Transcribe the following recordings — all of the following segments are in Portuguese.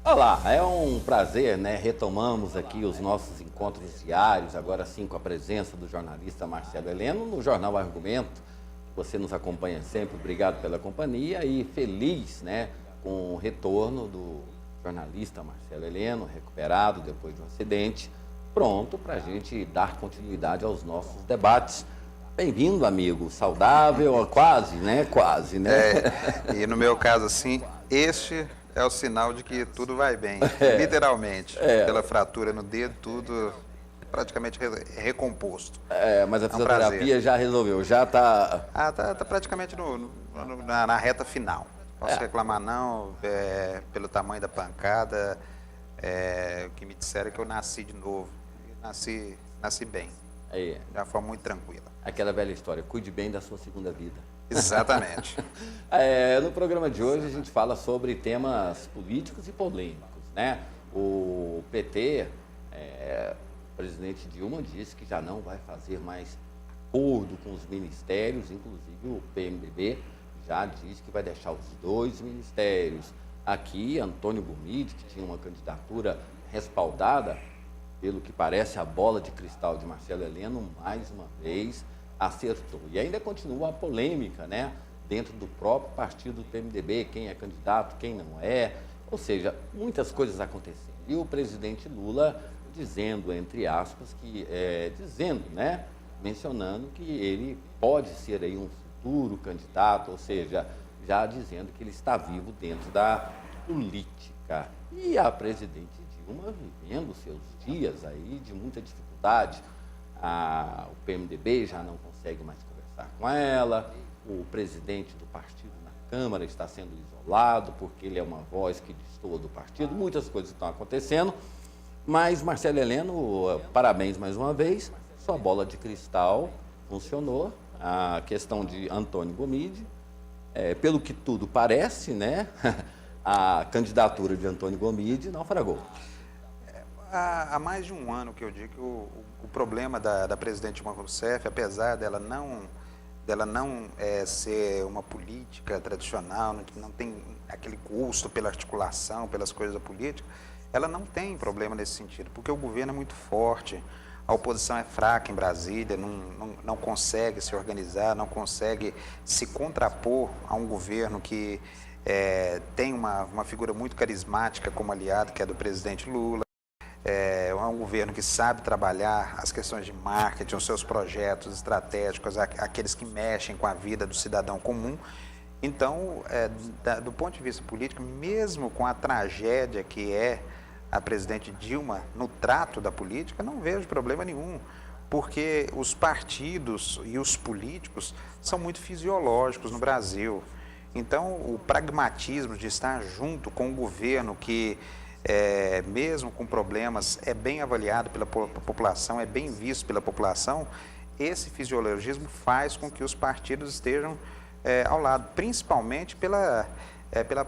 Olá, é um prazer, né? Retomamos aqui os nossos encontros diários, agora sim com a presença do jornalista Marcelo Heleno no Jornal Argumento. Você nos acompanha sempre, obrigado pela companhia e feliz, né, com o retorno do jornalista Marcelo Heleno, recuperado depois de um acidente, pronto para a gente dar continuidade aos nossos debates. Bem-vindo, amigo, saudável, quase, né? Quase, né? E no meu caso, assim, este é o sinal de que tudo vai bem, literalmente. Pela fratura no dedo, tudo praticamente recomposto. Mas a fisioterapia já resolveu, já está... Tá praticamente na reta final. Posso reclamar não, pelo tamanho da pancada, o que me disseram é que eu nasci de novo. Nasci bem, de uma forma muito tranquila. Aquela velha história, cuide bem da sua segunda vida. Exatamente. No programa de hoje a gente fala sobre temas políticos e polêmicos, né? O PT, o presidente Dilma disse que já não vai fazer mais acordo com os ministérios, inclusive o PMDB já disse que vai deixar os 2 ministérios. Aqui, Antônio Gomide, que tinha uma candidatura respaldada, pelo que parece a bola de cristal de Marcelo Heleno, mais uma vez acertou. E ainda continua a polêmica, né, dentro do próprio partido do PMDB, quem é candidato, quem não é, ou seja, muitas coisas acontecendo. E o presidente Lula dizendo, entre aspas, né, mencionando que ele pode ser aí um futuro candidato, ou seja, já dizendo que ele está vivo dentro da política. E a presidente Dilma vivendo seus dias aí de muita dificuldade. O PMDB já não consegue mais conversar com ela, o presidente do partido na Câmara está sendo isolado porque ele é uma voz que destoa do partido, muitas coisas estão acontecendo, mas Marcelo Heleno, parabéns mais uma vez, sua bola de cristal funcionou, a questão de Antônio Gomide, pelo que tudo parece, né, a candidatura de Antônio Gomide naufragou. Há mais de um ano que eu digo que o problema da presidente Dilma Rousseff, apesar dela não ser uma política tradicional, não tem aquele gosto pela articulação, pelas coisas da política, ela não tem problema nesse sentido, porque o governo é muito forte, a oposição é fraca em Brasília, não consegue se organizar, não consegue se contrapor a um governo que tem uma figura muito carismática como aliado, que é do presidente Lula. É um governo que sabe trabalhar as questões de marketing, os seus projetos estratégicos, aqueles que mexem com a vida do cidadão comum. Então, do ponto de vista político, mesmo com a tragédia que é a presidente Dilma no trato da política, não vejo problema nenhum, porque os partidos e os políticos são muito fisiológicos no Brasil. Então, o pragmatismo de estar junto com um governo que mesmo com problemas, é bem avaliado pela população, é bem visto pela população, esse fisiologismo faz com que os partidos estejam ao lado, principalmente pela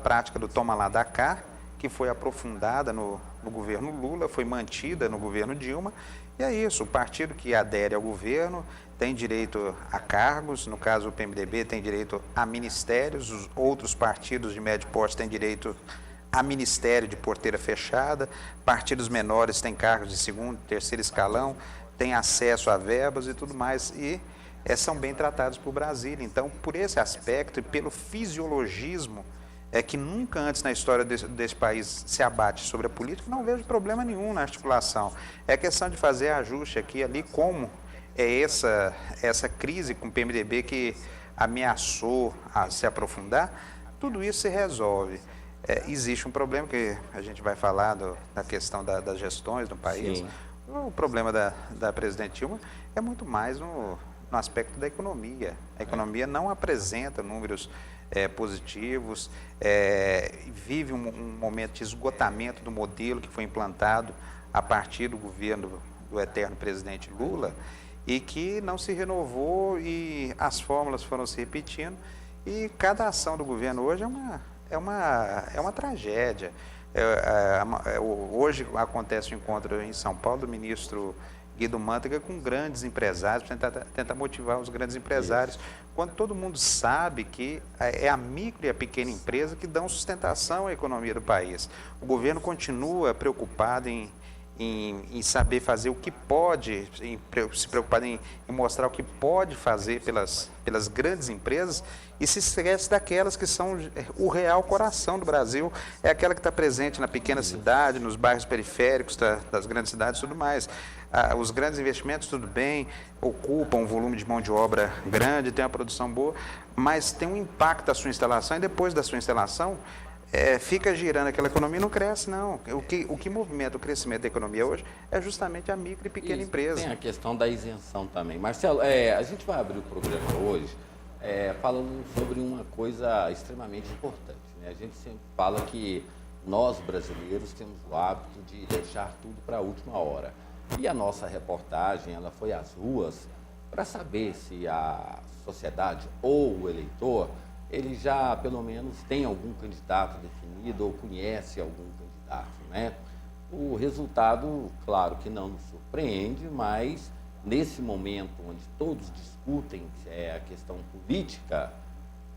prática do toma lá da cá, que foi aprofundada no governo Lula, foi mantida no governo Dilma, e é isso, o partido que adere ao governo tem direito a cargos, no caso o PMDB tem direito a ministérios, os outros partidos de médio porte têm direito a ministério de porteira fechada, partidos menores têm cargos de segundo, terceiro escalão, têm acesso a verbas e tudo mais, e são bem tratados por Brasília. Então, por esse aspecto e pelo fisiologismo que nunca antes na história desse país se abate sobre a política, não vejo problema nenhum na articulação. É questão de fazer ajuste aqui e ali, como essa crise com o PMDB que ameaçou se aprofundar, tudo isso se resolve. Existe um problema que a gente vai falar da questão das gestões no país. Sim. O problema da presidente Dilma é muito mais no aspecto da economia. A economia não apresenta números positivos, vive um momento de esgotamento do modelo que foi implantado a partir do governo do eterno presidente Lula e que não se renovou e as fórmulas foram se repetindo e cada ação do governo hoje é uma tragédia. Hoje acontece um encontro em São Paulo do ministro Guido Mantega com grandes empresários, para tentar motivar os grandes empresários, quando todo mundo sabe que é a micro e a pequena empresa que dão sustentação à economia do país. O governo continua preocupado em saber fazer o que pode, se preocupar em mostrar o que pode fazer pelas grandes empresas e se esquece daquelas que são o real coração do Brasil, é aquela que está presente na pequena cidade, nos bairros periféricos das grandes cidades e tudo mais. Os grandes investimentos, tudo bem, ocupam um volume de mão de obra grande, tem uma produção boa, mas tem um impacto da sua instalação e depois da sua instalação, fica girando aquela economia e não cresce, não. O que movimenta o crescimento da economia hoje é justamente a micro e pequena empresa. Tem a questão da isenção também. Marcelo, a gente vai abrir o programa hoje falando sobre uma coisa extremamente importante, né? A gente sempre fala que nós, brasileiros, temos o hábito de deixar tudo para a última hora. E a nossa reportagem, ela foi às ruas para saber se a sociedade ou o eleitor ele já, pelo menos, tem algum candidato definido ou conhece algum candidato, né? O resultado, claro que não nos surpreende, mas nesse momento onde todos discutem a questão política,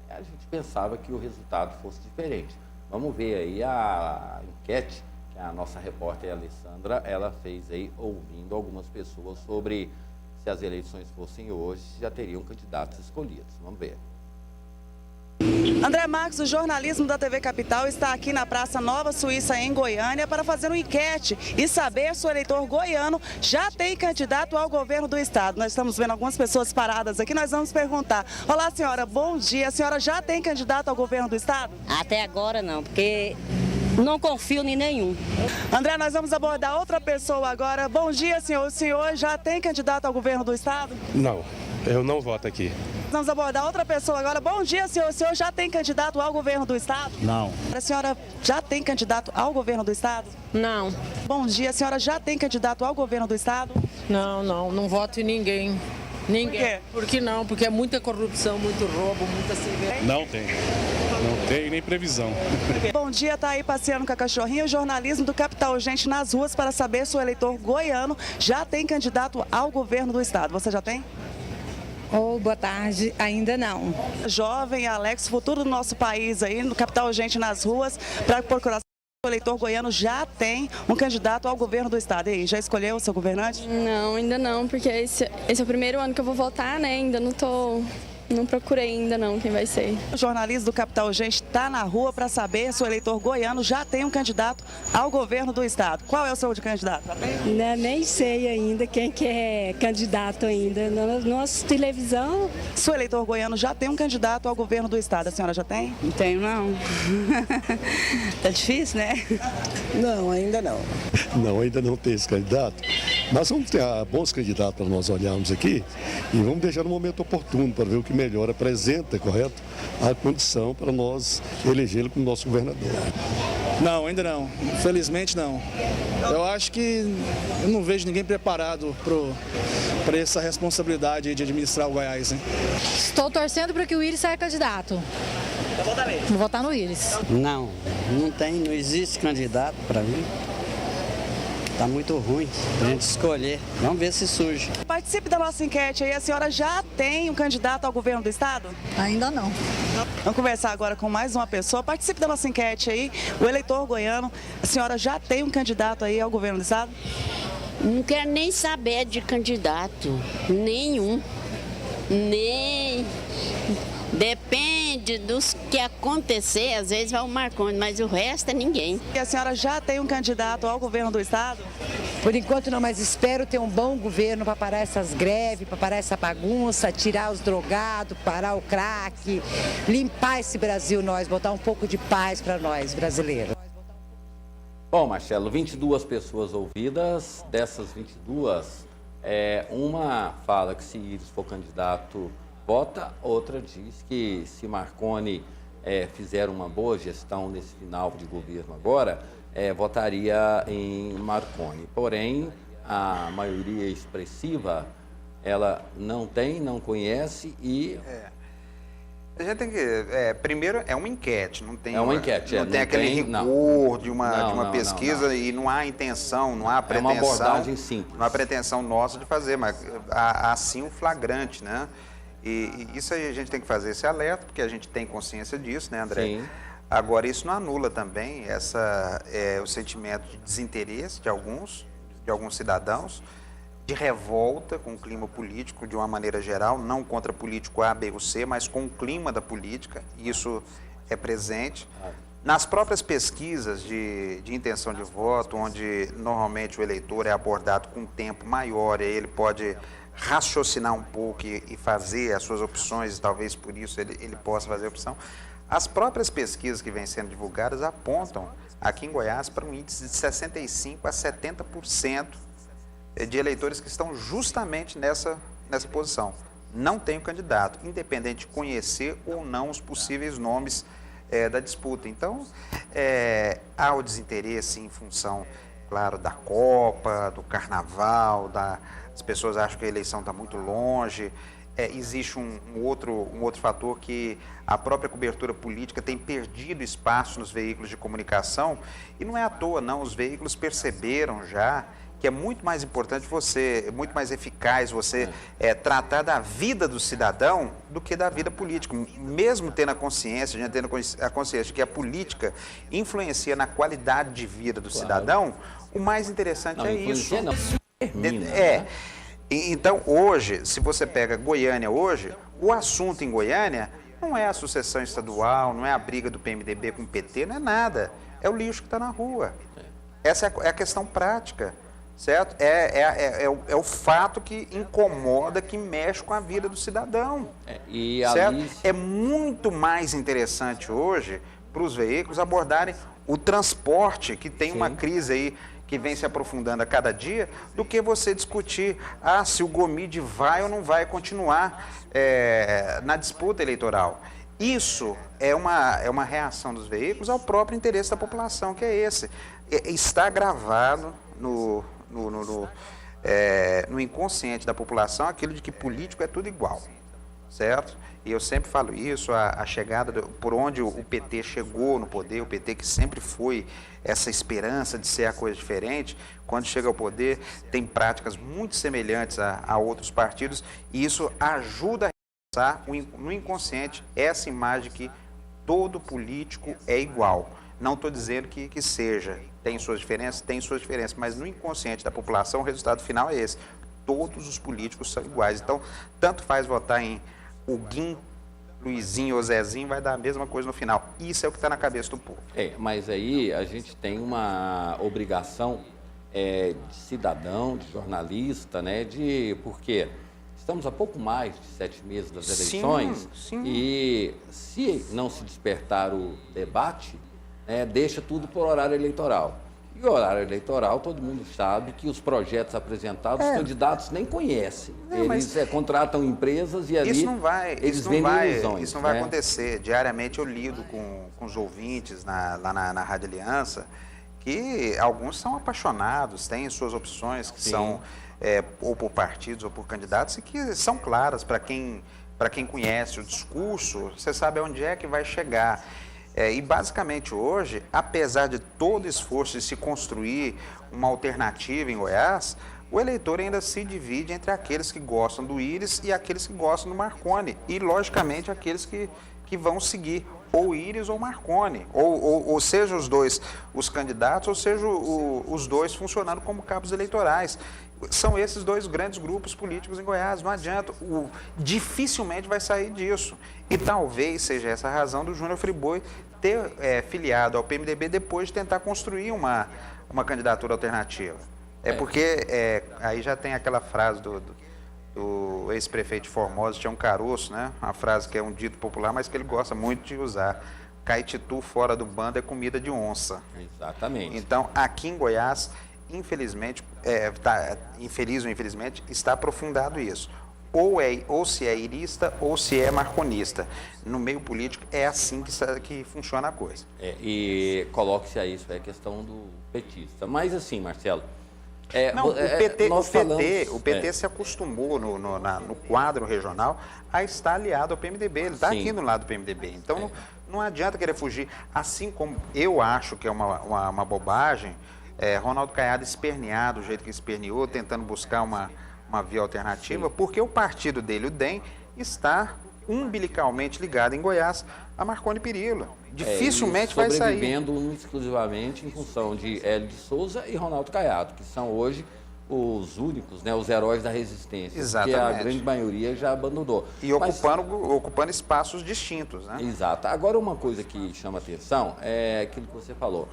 a gente pensava que o resultado fosse diferente. Vamos ver aí a enquete que a nossa repórter Alessandra, ela fez aí, ouvindo algumas pessoas sobre se as eleições fossem hoje, já teriam candidatos escolhidos. Vamos ver. André Marques, do jornalismo da TV Capital, está aqui na Praça Nova Suíça, em Goiânia, para fazer uma enquete e saber se o eleitor goiano já tem candidato ao governo do estado. Nós estamos vendo algumas pessoas paradas aqui, nós vamos perguntar. Olá, senhora, bom dia. A senhora já tem candidato ao governo do estado? Até agora não, porque não confio em nenhum. André, nós vamos abordar outra pessoa agora. Bom dia, senhor. O senhor já tem candidato ao governo do estado? Não, eu não voto aqui. Vamos abordar outra pessoa agora. Bom dia, senhor. O senhor já tem candidato ao governo do estado? Não. A senhora já tem candidato ao governo do estado? Não. Bom dia, a senhora já tem candidato ao governo do estado? Não voto em ninguém. Ninguém. Por quê? Por que não? Porque é muita corrupção, muito roubo, muita cerveja. Não tem. Não tem nem previsão. Bom dia, tá aí passeando com a cachorrinha. O jornalismo do Capital Gente nas ruas para saber se o eleitor goiano já tem candidato ao governo do estado. Você já tem? Boa tarde, ainda não. Jovem, Alex, futuro do nosso país aí, no Capital Gente nas ruas, para procurar se o eleitor goiano já tem um candidato ao governo do estado. E aí, já escolheu o seu governante? Não, ainda não, porque esse é o primeiro ano que eu vou votar, né? Ainda não procurei ainda não quem vai ser. O jornalismo do Capital Gente está na rua para saber se o eleitor goiano já tem um candidato ao governo do estado. Qual é o seu candidato? Nem sei ainda quem que é candidato ainda. Na nossa televisão. Se o eleitor goiano já tem um candidato ao governo do estado, a senhora já tem? Não tenho, não. Tá difícil, né? Não, ainda não. Não, ainda não tem esse candidato. Mas vamos ter bons candidatos para nós olharmos aqui e vamos deixar no momento oportuno para ver o que melhor apresenta, correto? A condição para nós elegê-lo como nosso governador. Não, ainda não. Infelizmente não. Eu acho que eu não vejo ninguém preparado para essa responsabilidade de administrar o Goiás, né? Estou torcendo para que o Íris saia candidato. Vou votar no Íris. Não existe candidato para mim. Está muito ruim a gente escolher. Vamos ver se surge. Participe da nossa enquete aí. A senhora já tem um candidato ao governo do estado? Ainda não. Vamos conversar agora com mais uma pessoa. Participe da nossa enquete aí. O eleitor goiano, a senhora já tem um candidato aí ao governo do estado? Não quero nem saber de candidato, nenhum. Nem. Depende dos que acontecer, às vezes vai o Marconi, mas o resto é ninguém. E a senhora já tem um candidato ao governo do estado? Por enquanto não, mas espero ter um bom governo para parar essas greves, para parar essa bagunça, tirar os drogados, parar o crack, limpar esse Brasil, botar um pouco de paz para nós, brasileiros. Bom, Marcelo, 22 pessoas ouvidas, dessas 22, uma fala que se Íris for candidato, vota, outra diz que se Marconi fizer uma boa gestão nesse final de governo agora, votaria em Marconi. Porém, a maioria expressiva, ela não conhece e... A gente tem que... primeiro, é uma enquete, não tem... É uma enquete, não tem aquele rigor de uma pesquisa e não há intenção, não há pretensão... É uma abordagem simples. Não há pretensão nossa de fazer, mas há sim um flagrante, né? E isso aí a gente tem que fazer esse alerta, porque a gente tem consciência disso, né, André? Sim. Agora, isso não anula também o sentimento de desinteresse de alguns cidadãos, de revolta com o clima político de uma maneira geral, não contra político A, B ou C, mas com o clima da política, isso é presente. Nas próprias pesquisas de intenção de voto, onde normalmente o eleitor é abordado com um tempo maior, e ele pode raciocinar um pouco e fazer as suas opções, e talvez por isso ele possa fazer a opção. As próprias pesquisas que vêm sendo divulgadas apontam aqui em Goiás para um índice de 65% a 70% de eleitores que estão justamente nessa posição. Não tem o candidato, independente de conhecer ou não os possíveis nomes da disputa. Então, há o desinteresse em função, claro, da Copa, do Carnaval, as pessoas acham que a eleição está muito longe. Existe um outro fator que a própria cobertura política tem perdido espaço nos veículos de comunicação, e não é à toa, não. Os veículos perceberam já que é muito mais importante muito mais eficaz você tratar da vida do cidadão do que da vida política. Mesmo tendo a consciência de que a política influencia na qualidade de vida do cidadão, o mais interessante é isso. Então, hoje, se você pega Goiânia hoje, o assunto em Goiânia não é a sucessão estadual, não é a briga do PMDB com o PT, não é nada. É o lixo que está na rua. Essa é a questão prática, certo? É o fato que incomoda, que mexe com a vida do cidadão. Certo? É muito mais interessante hoje para os veículos abordarem o transporte, que tem uma crise aí que vem se aprofundando a cada dia, do que você discutir se o Gomide vai ou não vai continuar na disputa eleitoral. Isso é uma reação dos veículos ao próprio interesse da população, que é esse. Está gravado no inconsciente da população aquilo de que político é tudo igual, certo? E eu sempre falo isso, a chegada, por onde o PT chegou no poder, o PT que sempre foi essa esperança de ser a coisa diferente, quando chega ao poder tem práticas muito semelhantes a outros partidos, e isso ajuda a reforçar no inconsciente essa imagem que todo político é igual. Não estou dizendo que seja, tem suas diferenças, mas no inconsciente da população o resultado final é esse. Todos os políticos são iguais. Então, tanto faz votar em o Guim, Luizinho ou Zezinho, vai dar a mesma coisa no final. Isso é o que está na cabeça do povo. Mas aí a gente tem uma obrigação de cidadão, de jornalista, né? Porque estamos há pouco mais de 7 meses das eleições. Sim. E se não se despertar o debate, deixa tudo por horário eleitoral. E o horário eleitoral, todo mundo sabe que os projetos apresentados, os candidatos nem conhecem. Eles contratam empresas e ali eles vendem ilusões. Isso não vai acontecer. Diariamente eu lido com os ouvintes lá na Rádio Aliança, que alguns são apaixonados, têm suas opções, que são ou por partidos ou por candidatos, e que são claras para quem conhece o discurso, você sabe aonde é que vai chegar. E basicamente hoje, apesar de todo o esforço de se construir uma alternativa em Goiás, o eleitor ainda se divide entre aqueles que gostam do Íris e aqueles que gostam do Marconi. E, logicamente, aqueles que vão seguir ou Íris ou Marconi. Ou seja, os dois os candidatos, ou seja, os dois funcionando como cabos eleitorais. São esses dois grandes grupos políticos em Goiás, não adianta, dificilmente vai sair disso. E talvez seja essa a razão do Júnior Friboi ter filiado ao PMDB depois de tentar construir uma candidatura alternativa. Porque aí já tem aquela frase do ex-prefeito de Formosa, Tião Caroço, né? Uma frase que é um dito popular, mas que ele gosta muito de usar. Caititu fora do bando é comida de onça. Exatamente. Então, aqui em Goiás, infelizmente, infeliz ou infelizmente, está aprofundado isso. ou se é irista ou se é marconista. No meio político é assim que funciona a coisa. E coloque-se a isso, é a questão do petista. Mas assim, Marcelo... o PT se acostumou no quadro regional a estar aliado ao PMDB. Ele está aqui no lado do PMDB. Então não adianta querer fugir. Assim como eu acho que é uma bobagem, Ronaldo Caiado espernear do jeito que esperneou, tentando buscar uma via alternativa, porque o partido dele, o DEM, está umbilicalmente ligado em Goiás a Marconi Perillo. Dificilmente vai sair. Sobrevivendo exclusivamente em função de Hélio de Souza e Ronaldo Caiado, que são hoje os únicos, né, os heróis da resistência. Exatamente. Que a grande maioria já abandonou. E ocupando espaços distintos, né? Exato. Agora, uma coisa que chama atenção é aquilo que você falou.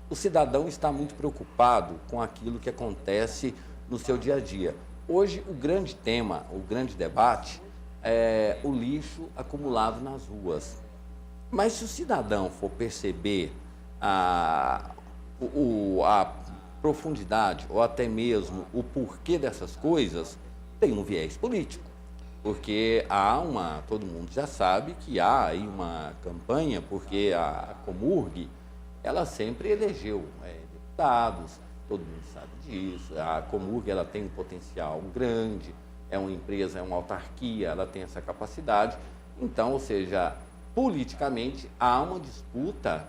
O cidadão está muito preocupado com aquilo que acontece no seu dia a dia. Hoje, o grande tema, o grande debate é o lixo acumulado nas ruas. Mas se o cidadão for perceber a profundidade ou até mesmo o porquê dessas coisas, tem um viés político. Porque todo mundo já sabe que há aí uma campanha, porque a Comurg, ela sempre elegeu deputados, todo mundo sabe disso. A Comurg, ela tem um potencial grande, é uma empresa, é uma autarquia, ela tem essa capacidade. Então, ou seja, politicamente há uma disputa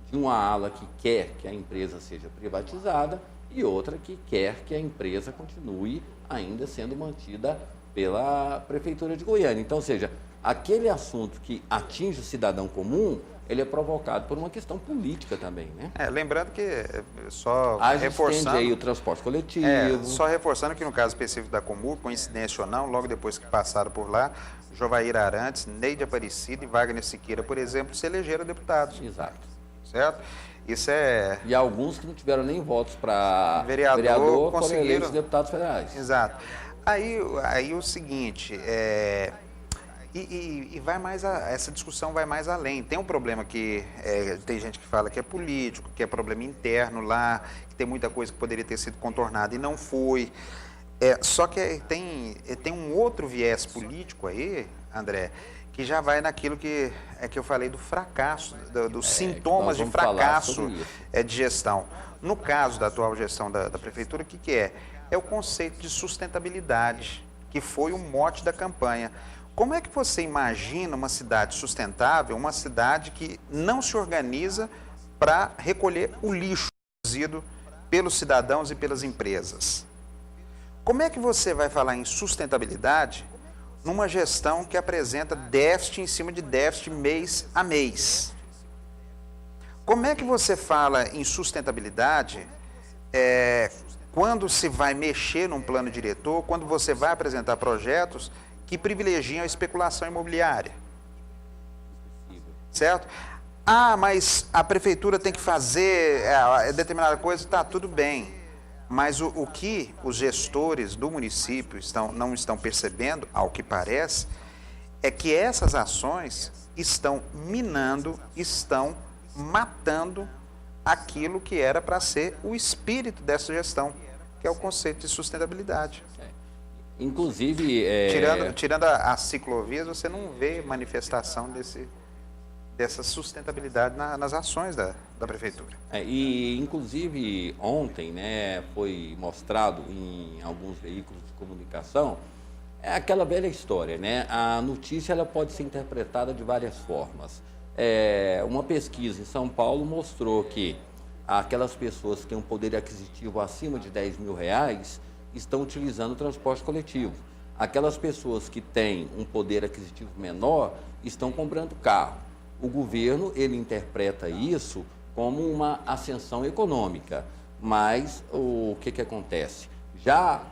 de uma ala que quer que a empresa seja privatizada e outra que quer que a empresa continue ainda sendo mantida pela Prefeitura de Goiânia. Então, ou seja, aquele assunto que atinge o cidadão comum, ele é provocado por uma questão política também, né? Lembrando que, só reforçando aí o transporte coletivo. Só reforçando que no caso específico da Comurg, coincidência ou não, logo depois que passaram por lá, Jovair Arantes, Neide Aparecida e Wagner Siqueira, por exemplo, se elegeram deputados. Exato. Certo? Isso é... E alguns que não tiveram nem votos para vereador foram eleitos deputados federais. Exato. Aí o seguinte, vai mais essa discussão vai mais além. Tem um problema que tem gente que fala que é político, que é problema interno lá, que tem muita coisa que poderia ter sido contornada e não foi. Só que tem um outro viés político aí, André, que já vai naquilo que eu falei do fracasso, dos sintomas de fracasso de gestão. No caso da atual gestão da Prefeitura, o que é? É o conceito de sustentabilidade, que foi o mote da campanha. Como é que você imagina uma cidade sustentável, uma cidade que não se organiza para recolher o lixo produzido pelos cidadãos e pelas empresas? Como é que você vai falar em sustentabilidade numa gestão que apresenta déficit em cima de déficit mês a mês? Como é que você fala em sustentabilidade quando se vai mexer num plano diretor, quando você vai apresentar projetos que privilegiam a especulação imobiliária? Certo? Mas a prefeitura tem que fazer determinada coisa, tá, tudo bem. Mas o que os gestores do município não estão percebendo, ao que parece, é que essas ações estão minando, estão matando aquilo que era para ser o espírito dessa gestão, que é o conceito de sustentabilidade. Inclusive... Tirando as ciclovias, você não vê manifestação dessa sustentabilidade nas ações da Prefeitura. E, inclusive, ontem, né, foi mostrado em alguns veículos de comunicação, aquela velha história, né? A notícia ela pode ser interpretada de várias formas. Uma pesquisa em São Paulo mostrou que aquelas pessoas que têm um poder aquisitivo acima de R$10 mil estão utilizando o transporte coletivo. Aquelas pessoas que têm um poder aquisitivo menor estão comprando carro. O governo, ele interpreta isso como uma ascensão econômica, mas o que acontece? Já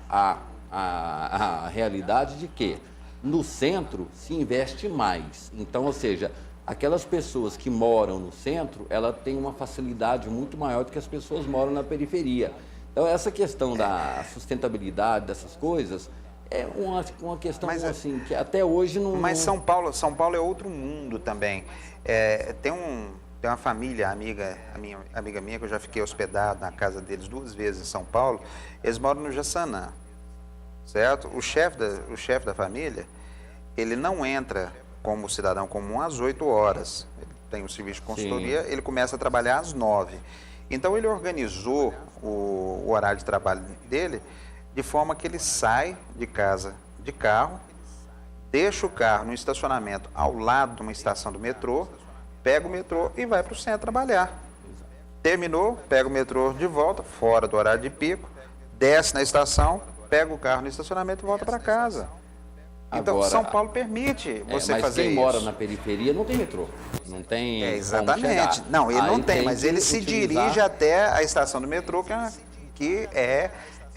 a realidade de que no centro se investe mais. Então, ou seja, aquelas pessoas que moram no centro, ela tem uma facilidade muito maior do que as pessoas que moram na periferia. Então, essa questão da sustentabilidade dessas coisas é uma questão assim, que até hoje não... Mas São Paulo é outro mundo também. Tem uma família amiga minha, que eu já fiquei hospedado na casa deles 2 vezes em São Paulo. Eles moram no Jaçanã, certo? O chefe da família, ele não entra como cidadão comum às 8 horas. Ele tem um serviço de consultoria, ele começa a trabalhar às 9. Então, ele organizou o horário de trabalho dele de forma que ele sai de casa de carro, deixa o carro no estacionamento ao lado de uma estação do metrô, pega o metrô e vai para o centro trabalhar. Terminou, pega o metrô de volta, fora do horário de pico, desce na estação, pega o carro no estacionamento e volta para casa. Então, Agora, São Paulo permite você mas fazer quem isso. mora na periferia não tem metrô, não tem Exatamente. como Não, ele Aí não tem, mas que ele se utilizar- dirige até a estação do metrô, que é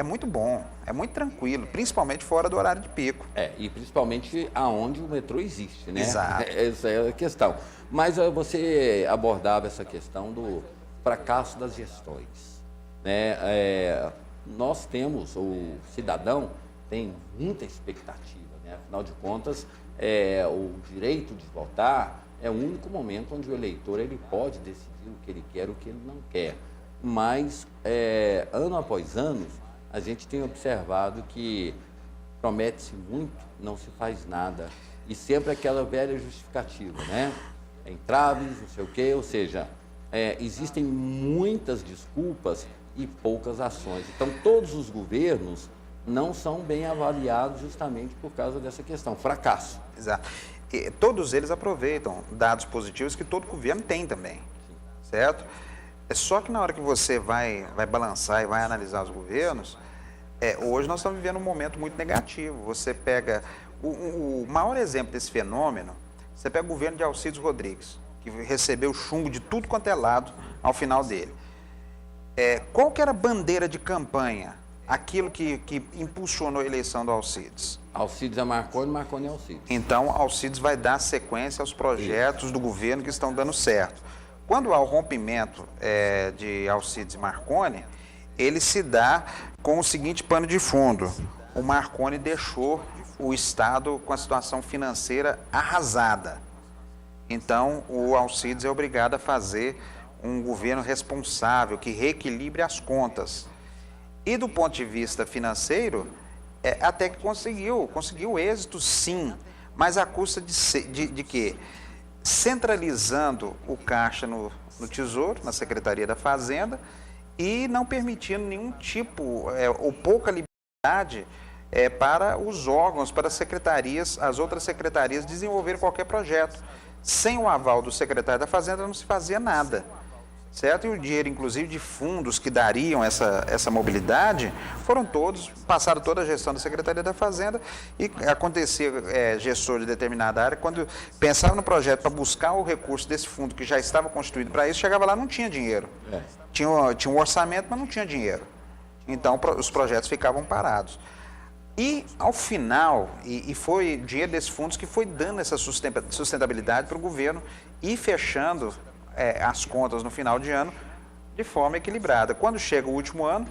muito bom, é muito tranquilo, principalmente fora do horário de pico. E principalmente aonde o metrô existe, né? Exato. Essa é a questão. Mas você abordava essa questão do fracasso das gestões, né? Nós temos, o cidadão tem muita expectativa, né? Afinal de contas, o direito de votar é o único momento onde o eleitor ele pode decidir o que ele quer, o que ele não quer. Mas, ano após ano, a gente tem observado que promete-se muito, não se faz nada. E sempre aquela velha justificativa, né? Entraves, não sei o quê, ou seja, existem muitas desculpas e poucas ações. Então, todos os governos não são bem avaliados justamente por causa dessa questão, fracasso. Exato. E todos eles aproveitam dados positivos que todo governo tem também, certo? É só que na hora que você vai balançar e vai analisar os governos, hoje nós estamos vivendo um momento muito negativo. Você pega o maior exemplo desse fenômeno, você pega o governo de Alcides Rodrigues, que recebeu chumbo de tudo quanto é lado ao final dele. Qual que era a bandeira de campanha? Aquilo que impulsionou a eleição do Alcides. Alcides é Marconi, Marconi é Alcides. Então, Alcides vai dar sequência aos projetos do governo que estão dando certo. Quando há o rompimento de Alcides e Marconi, ele se dá com o seguinte pano de fundo. O Marconi deixou o Estado com a situação financeira arrasada. Então, o Alcides é obrigado a fazer um governo responsável, que reequilibre as contas. E do ponto de vista financeiro, até que conseguiu êxito sim, mas à custa de quê? Centralizando o caixa no Tesouro, na Secretaria da Fazenda, e não permitindo nenhum tipo, ou pouca liberdade para os órgãos, para as outras secretarias desenvolverem qualquer projeto. Sem o aval do secretário da Fazenda não se fazia nada. Certo? E o dinheiro, inclusive, de fundos que dariam essa mobilidade, passaram toda a gestão da Secretaria da Fazenda, e acontecia, gestor de determinada área, quando pensava no projeto para buscar o recurso desse fundo que já estava constituído para isso, chegava lá, não tinha dinheiro. Tinha um orçamento, mas não tinha dinheiro. Então, os projetos ficavam parados. E, ao final, e foi dinheiro desses fundos que foi dando essa sustentabilidade para o governo e fechando as contas no final de ano de forma equilibrada. Quando chega o último ano,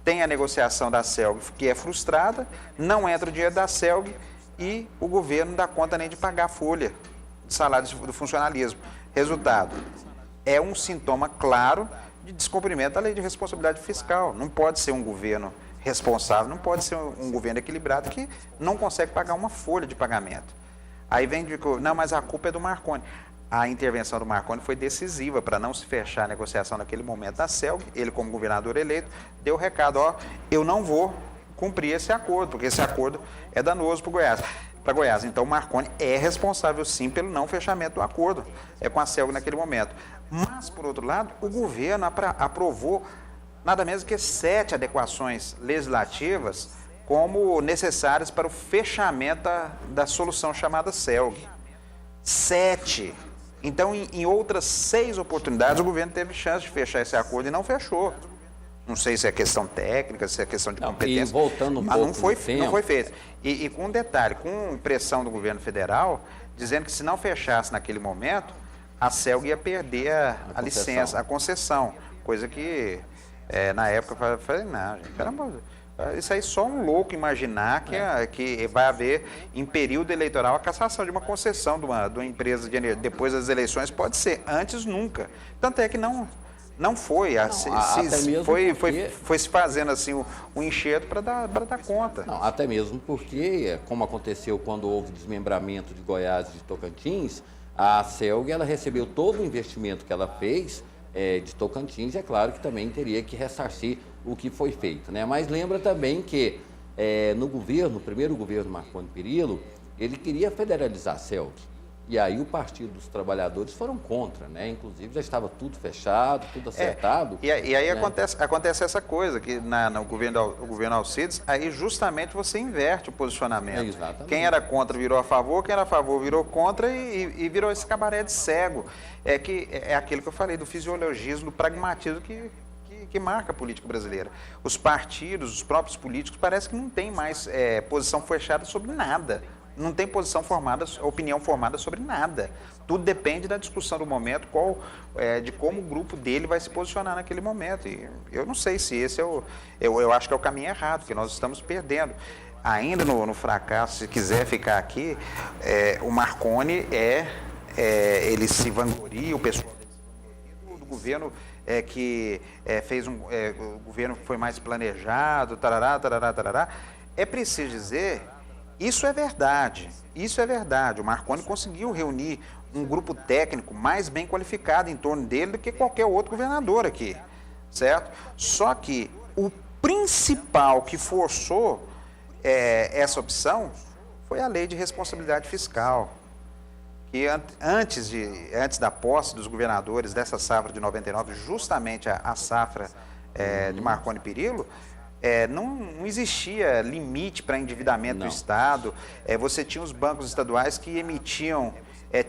tem a negociação da CELG que é frustrada, não entra o dinheiro da CELG e o governo não dá conta nem de pagar a folha de salário do funcionalismo. Resultado, é um sintoma claro de descumprimento da lei de responsabilidade fiscal. Não pode ser um governo responsável, não pode ser um governo equilibrado que não consegue pagar uma folha de pagamento. Aí vem não, mas a culpa é do Marconi. A intervenção do Marconi foi decisiva para não se fechar a negociação naquele momento da CELG. Ele, como governador eleito, deu o recado, eu não vou cumprir esse acordo, porque esse acordo é danoso para Goiás. Então, o Marconi é responsável, sim, pelo não fechamento do acordo com a CELG naquele momento. Mas, por outro lado, o governo aprovou nada menos que 7 adequações legislativas como necessárias para o fechamento da solução chamada CELG. 7. Então, em outras 6 oportunidades, o governo teve chance de fechar esse acordo e não fechou. Não sei se é questão técnica, se é questão de competência. E voltando mas não foi feito. E com um detalhe, com pressão do governo federal, dizendo que se não fechasse naquele momento, a CELG ia perder a licença, a concessão. Coisa que, na época, eu falei, não, gente, pelo amor de Deus. Isso aí só um louco imaginar que vai haver, em período eleitoral, a cassação de uma concessão de uma empresa de energia. Depois das eleições, pode ser. Antes, nunca. Tanto é que não Não foi. Até mesmo foi se fazendo assim o enxerto para dar conta. Não, até mesmo porque, como aconteceu quando houve desmembramento de Goiás e de Tocantins, a CELG ela recebeu todo o investimento que ela fez de Tocantins, e é claro que também teria que ressarcir o que foi feito, né? Mas lembra também que no primeiro governo Marconi Perillo, ele queria federalizar a CELG. E aí o Partido dos Trabalhadores foram contra, né? Inclusive já estava tudo fechado, tudo acertado. E aí né? acontece essa coisa, que no governo Alcides, aí justamente você inverte o posicionamento. Exatamente. Quem era contra virou a favor, quem era a favor virou contra e virou esse cabaré de cego. É aquilo que eu falei, do fisiologismo, do pragmatismo que marca a política brasileira. Os partidos, os próprios políticos, parece que não tem mais posição fechada sobre nada. Não tem opinião formada sobre nada. Tudo depende da discussão do momento, de como o grupo dele vai se posicionar naquele momento. E eu não sei se esse eu acho que é o caminho errado, que nós estamos perdendo. Ainda no fracasso, se quiser ficar aqui, o Marconi ele se vangloria, o pessoal do governo que o governo foi mais planejado, tarará, tarará, tarará. É preciso dizer... Isso é verdade. O Marconi conseguiu reunir um grupo técnico mais bem qualificado em torno dele do que qualquer outro governador aqui, certo? Só que o principal que forçou essa opção foi a lei de responsabilidade fiscal, que antes da posse dos governadores dessa safra de 99, justamente a safra de Marconi Perillo, não existia limite para endividamento do Estado. Você tinha os bancos estaduais que emitiam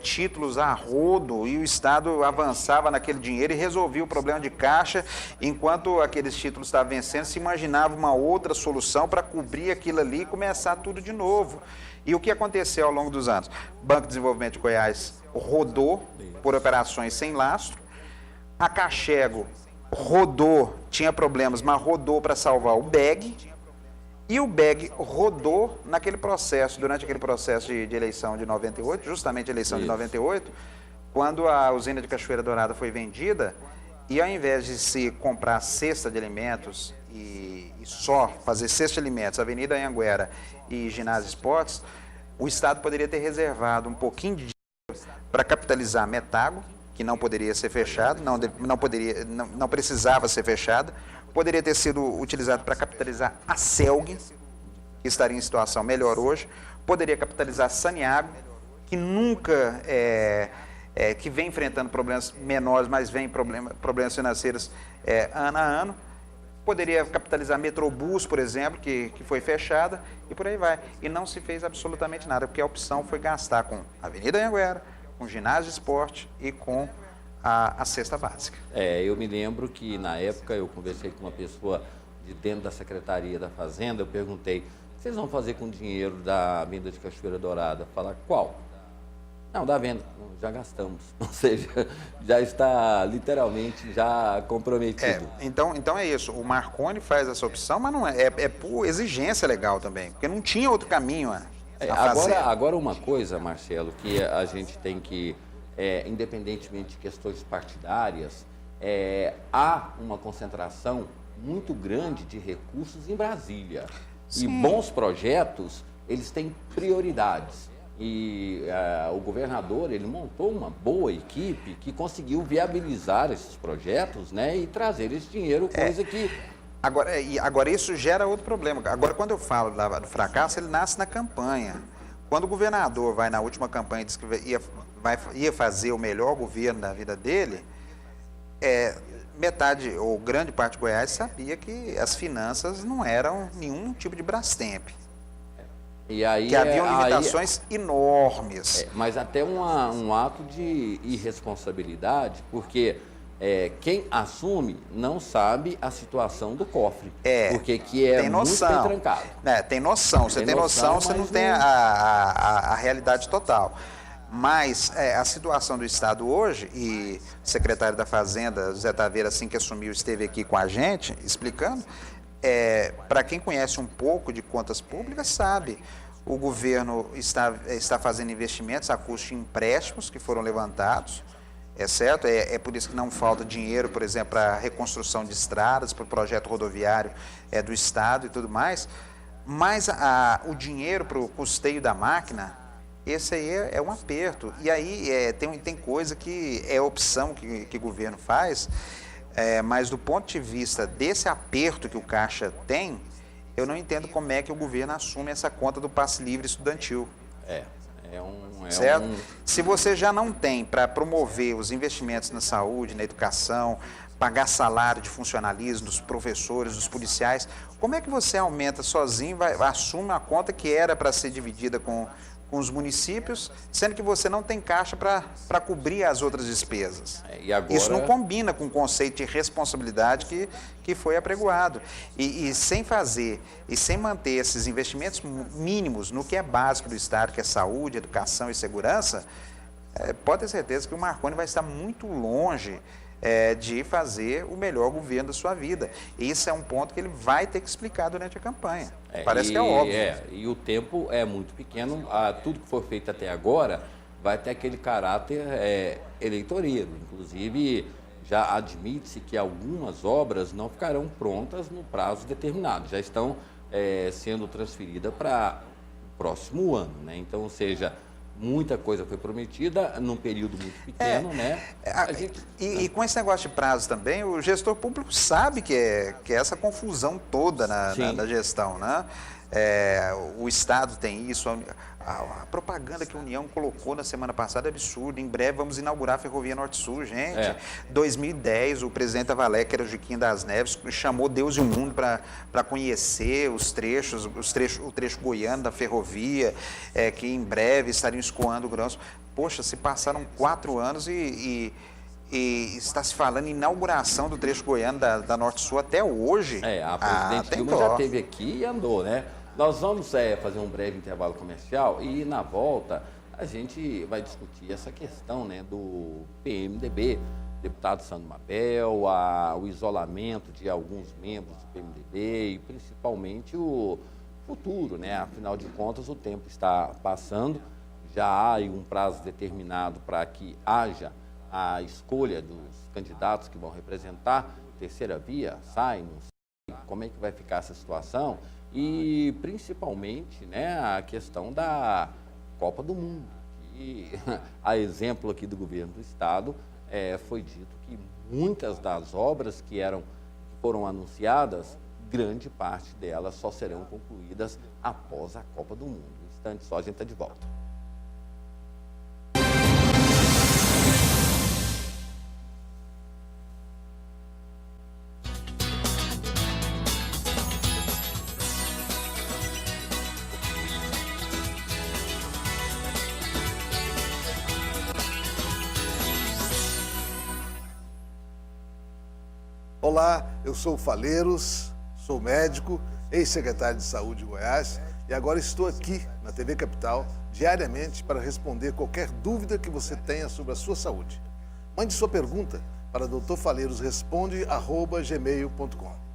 títulos a rodo e o Estado avançava naquele dinheiro e resolvia o problema de caixa. Enquanto aqueles títulos estavam vencendo, se imaginava uma outra solução para cobrir aquilo ali e começar tudo de novo. E o que aconteceu ao longo dos anos? O Banco de Desenvolvimento de Goiás rodou por operações sem lastro. A Cachego rodou, tinha problemas, mas rodou para salvar o BEG, e o BEG rodou durante aquele processo de eleição de 98, justamente a eleição de 98, quando a usina de Cachoeira Dourada foi vendida, e ao invés de se comprar cesta de alimentos e só fazer cesta de alimentos, Avenida Anhanguera e Ginásio Esportes, o Estado poderia ter reservado um pouquinho de dinheiro para capitalizar Metago, que não poderia ser fechado, não precisava ser fechada, poderia ter sido utilizado para capitalizar a CELG, que estaria em situação melhor hoje, poderia capitalizar a Saniago, que nunca, que vem enfrentando problemas menores, mas vem problemas financeiros ano a ano, poderia capitalizar a Metrobus, por exemplo, que foi fechada, e por aí vai. E não se fez absolutamente nada, porque a opção foi gastar com a Avenida Anhanguera, com o ginásio de esporte e com a cesta básica. Eu me lembro que na época eu conversei com uma pessoa de dentro da Secretaria da Fazenda, eu perguntei, o que vocês vão fazer com o dinheiro da venda de Cachoeira Dourada? Fala, qual? Não, da venda. Não, já gastamos. Ou seja, já está literalmente já comprometido. Então é isso. O Marconi faz essa opção, mas não é por exigência legal também, porque não tinha outro caminho Agora uma coisa, Marcelo, que a gente tem que, independentemente de questões partidárias, há uma concentração muito grande de recursos em Brasília. Sim. E bons projetos, eles têm prioridades. E o governador, ele montou uma boa equipe que conseguiu viabilizar esses projetos, né, e trazer esse dinheiro, coisa que... Agora, isso gera outro problema. Agora, quando eu falo do fracasso, ele nasce na campanha. Quando o governador vai na última campanha e diz que ia fazer o melhor governo da vida dele, metade ou grande parte de Goiás sabia que as finanças não eram nenhum tipo de Brastemp. E aí, que haviam limitações enormes. Mas até um ato de irresponsabilidade, porque... quem assume não sabe a situação do cofre, porque que é muito bem trancado. Tem noção, você tem noção, você não tem a realidade total. Mas a situação do Estado hoje, e o secretário da Fazenda, Zé Taveira, assim que assumiu, esteve aqui com a gente, explicando, para quem conhece um pouco de contas públicas, sabe, o governo está fazendo investimentos a custo de empréstimos que foram levantados, é certo? É por isso que não falta dinheiro, por exemplo, para a reconstrução de estradas, para o projeto rodoviário do Estado e tudo mais, mas o dinheiro para o custeio da máquina, esse aí é um aperto. E aí tem coisa que é opção que o governo faz, mas do ponto de vista desse aperto que o Caixa tem, eu não entendo como é que o governo assume essa conta do passe livre estudantil. Certo? Se você já não tem para promover os investimentos na saúde, na educação, pagar salário de funcionalismo dos professores, dos policiais, como é que você aumenta sozinho, assume a conta que era para ser dividida com os municípios, sendo que você não tem caixa para cobrir as outras despesas? E agora... Isso não combina com o conceito de responsabilidade que foi apregoado. E sem manter esses investimentos mínimos no que é básico do Estado, que é saúde, educação e segurança, pode ter certeza que o Marconi vai estar muito longe de fazer o melhor governo da sua vida. Esse é um ponto que ele vai ter que explicar durante a campanha. Parece que é óbvio. E o tempo é muito pequeno. Tudo que for feito até agora vai ter aquele caráter eleitoreiro. Inclusive, já admite-se que algumas obras não ficarão prontas no prazo determinado. Já estão sendo transferidas para o próximo ano, né? Então, ou seja, muita coisa foi prometida num período muito pequeno, né? E com esse negócio de prazo também, o gestor público sabe que é essa confusão toda na gestão, né? O Estado tem isso, a propaganda que a União colocou na semana passada é absurda. Em breve vamos inaugurar a Ferrovia Norte-Sul, gente. 2010, o presidente Avalé, que era o Jiquinho das Neves, chamou Deus e o mundo para conhecer o trecho goiano da ferrovia, que em breve estariam escoando grãos. Poxa, se passaram 4 anos e está se falando em inauguração do trecho goiano da Norte-Sul até hoje. A presidente Dilma já esteve aqui e andou, né? Nós vamos fazer um breve intervalo comercial e, na volta, a gente vai discutir essa questão, né, do PMDB, deputado Sandro Mabel, o isolamento de alguns membros do PMDB e, principalmente, o futuro, né? Afinal de contas, o tempo está passando, já há um prazo determinado para que haja a escolha dos candidatos que vão representar. Terceira via, sai, não sei como é que vai ficar essa situação. E, principalmente, né, a questão da Copa do Mundo. E, a exemplo aqui do governo do Estado, foi dito que muitas das obras que foram anunciadas, grande parte delas só serão concluídas após a Copa do Mundo. Um instante só, a gente está de volta. Olá, eu sou o Faleiros, sou médico, ex-secretário de Saúde de Goiás e agora estou aqui na TV Capital diariamente para responder qualquer dúvida que você tenha sobre a sua saúde. Mande sua pergunta para doutorfaleirosresponde@gmail.com.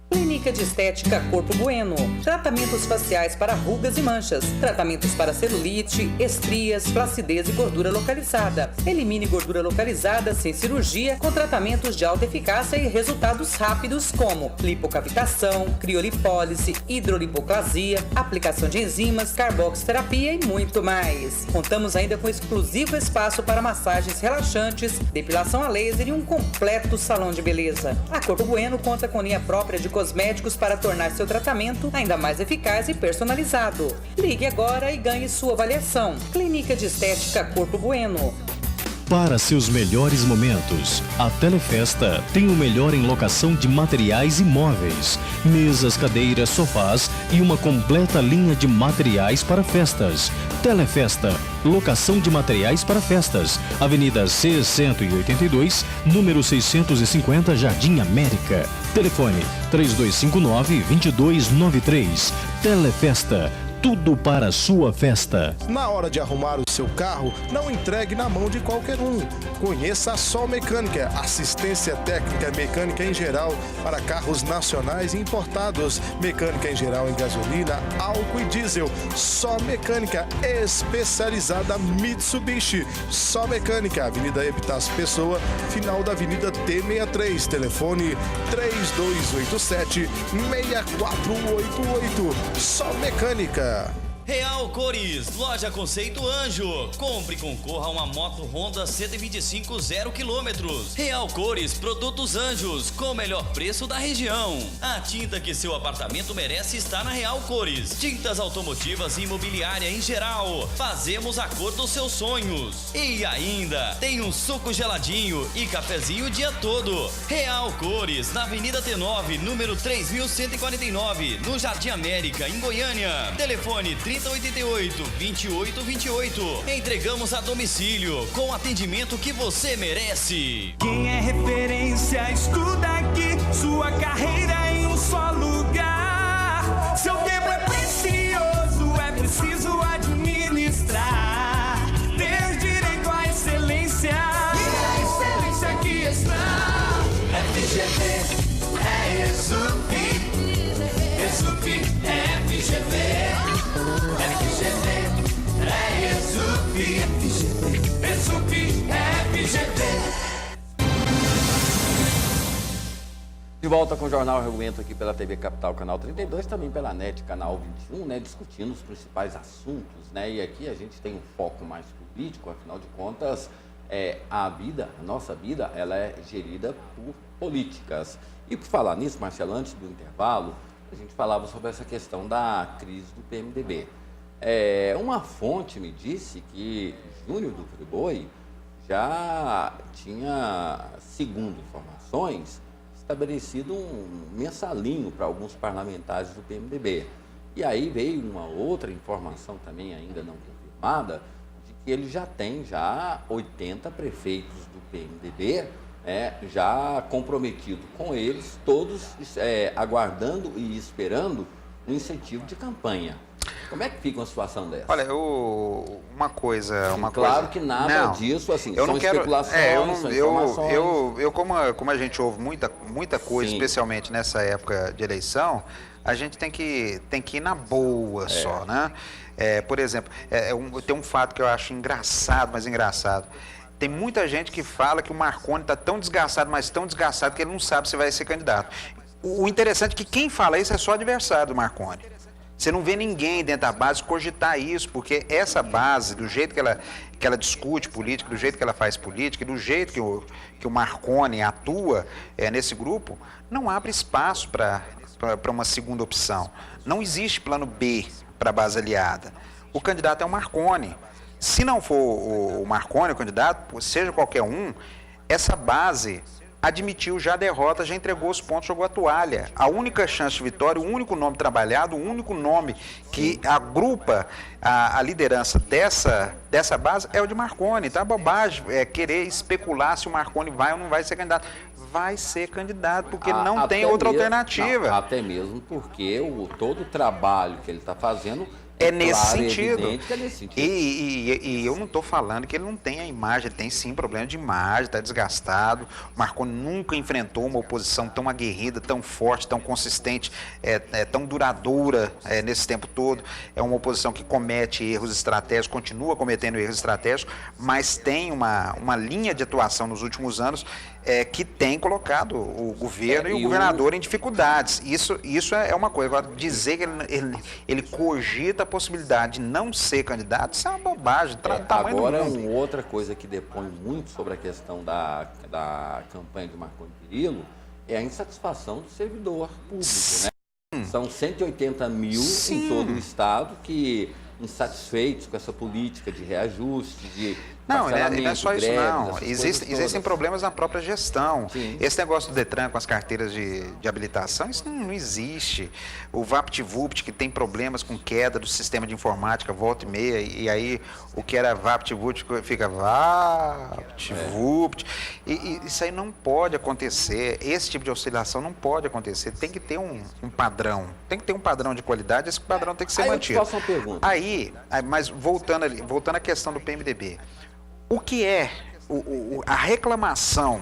Clínica de Estética Corpo Bueno. Tratamentos faciais para rugas e manchas. Tratamentos para celulite, estrias, flacidez e gordura localizada. Elimine gordura localizada sem cirurgia com tratamentos de alta eficácia e resultados rápidos como lipocavitação, criolipólise, hidrolipoclasia, aplicação de enzimas, carboxiterapia e muito mais. Contamos ainda com exclusivo espaço para massagens relaxantes, depilação a laser e um completo salão de beleza. A Corpo Bueno conta com linha própria de cosméticos para tornar seu tratamento ainda mais eficaz e personalizado. Ligue agora e ganhe sua avaliação. Clínica de Estética Corpo Bueno. Para seus melhores momentos, a Telefesta tem o melhor em locação de materiais e móveis, mesas, cadeiras, sofás e uma completa linha de materiais para festas. Telefesta, locação de materiais para festas, Avenida C-182, número 650, Jardim América. Telefone 3259-2293. Telefesta, tudo para a sua festa. Na hora de arrumar o seu carro, não entregue na mão de qualquer um. Conheça a Sol Mecânica, assistência técnica mecânica em geral para carros nacionais e importados, mecânica em geral em gasolina, álcool e diesel. Sol Mecânica, especializada Mitsubishi. Sol Mecânica, Avenida Epitácio Pessoa, final da Avenida T63, telefone 3287-6488. Sol Mecânica. Real Cores, loja Conceito Anjo. Compre e concorra a uma moto Honda 125 0 km. Real Cores, produtos Anjos, com o melhor preço da região. A tinta que seu apartamento merece está na Real Cores. Tintas automotivas e imobiliária em geral. Fazemos a cor dos seus sonhos. E ainda, tem um suco geladinho e cafezinho o dia todo. Real Cores, na Avenida T9, número 3149, no Jardim América, em Goiânia. Telefone 3088-2828. Entregamos a domicílio com o atendimento que você merece. Quem é referência, estuda aqui. Sua carreira em um só lugar. Seu tempo é precioso, é preciso administrar. Ter direito à excelência. E a excelência aqui está. FGV é Exup. Exup é FGV. FGV é Exup. Exup é FGV. De volta com o Jornal Argumento aqui pela TV Capital, canal 32, também pela NET, canal 21, né, discutindo os principais assuntos, né, e aqui a gente tem um foco mais político, afinal de contas, a nossa vida, ela é gerida por políticas. E por falar nisso, Marcelo, antes do intervalo, a gente falava sobre essa questão da crise do PMDB. Uma fonte me disse que Júnior do Friboi já tinha, segundo informações, estabelecido um mensalinho para alguns parlamentares do PMDB. E aí veio uma outra informação também ainda não confirmada, de que ele já tem 80 prefeitos do PMDB, já comprometido com eles, todos aguardando e esperando um incentivo de campanha. Como é que fica uma situação dessa? Olha, uma coisa... Claro que nada disso, assim, são especulações, são informações. Como a gente ouve muita coisa, Sim. especialmente nessa época de eleição, a gente tem que ir na boa só, né? Por exemplo, tem um fato que eu acho engraçado, mas engraçado. Tem muita gente que fala que o Marconi está tão desgastado, mas tão desgastado, que ele não sabe se vai ser candidato. O interessante é que quem fala isso é só adversário do Marconi. Você não vê ninguém dentro da base cogitar isso, porque essa base, do jeito que ela discute política, do jeito que ela faz política, do jeito que o Marconi atua nesse grupo, não abre espaço para uma segunda opção. Não existe plano B para a base aliada. O candidato é o Marconi. Se não for o Marconi, o candidato, seja qualquer um, essa base admitiu já a derrota, já entregou os pontos, jogou a toalha. A única chance de vitória, o único nome trabalhado, o único nome que agrupa a liderança dessa base é o de Marconi. Então é bobagem querer especular se o Marconi vai ou não vai ser candidato. Vai ser candidato, porque não tem outra alternativa. Não, até mesmo porque todo o trabalho que ele está fazendo nesse sentido. Evidente que é nesse sentido. E eu não estou falando que ele não tem a imagem, ele tem sim problema de imagem, está desgastado. O Marconi nunca enfrentou uma oposição tão aguerrida, tão forte, tão consistente, tão duradoura nesse tempo todo. É uma oposição que comete erros estratégicos, continua cometendo erros estratégicos, mas tem uma linha de atuação nos últimos anos que tem colocado o governo e o governador em dificuldades. Isso é uma coisa. Agora, dizer que ele cogita a possibilidade de não ser candidato, isso é uma bobagem. Agora, uma outra coisa que depõe muito sobre a questão da campanha de Marconi Perillo é a insatisfação do servidor público, né? São 180 mil em todo o estado que insatisfeitos com essa política de reajuste, Não, não é só isso, não. Greves, Existem problemas na própria gestão. Sim. Esse negócio do Detran com as carteiras de habilitação, isso não existe. O VaptVupt, que tem problemas com queda do sistema de informática, volta e meia, e aí o que era VaptVupt fica VaptVupt. E isso aí não pode acontecer. Esse tipo de oscilação não pode acontecer. Tem que ter um padrão. Tem que ter um padrão de qualidade, esse padrão tem que ser mantido. Eu te faço uma pergunta. Mas voltando à questão do PMDB. O que é a reclamação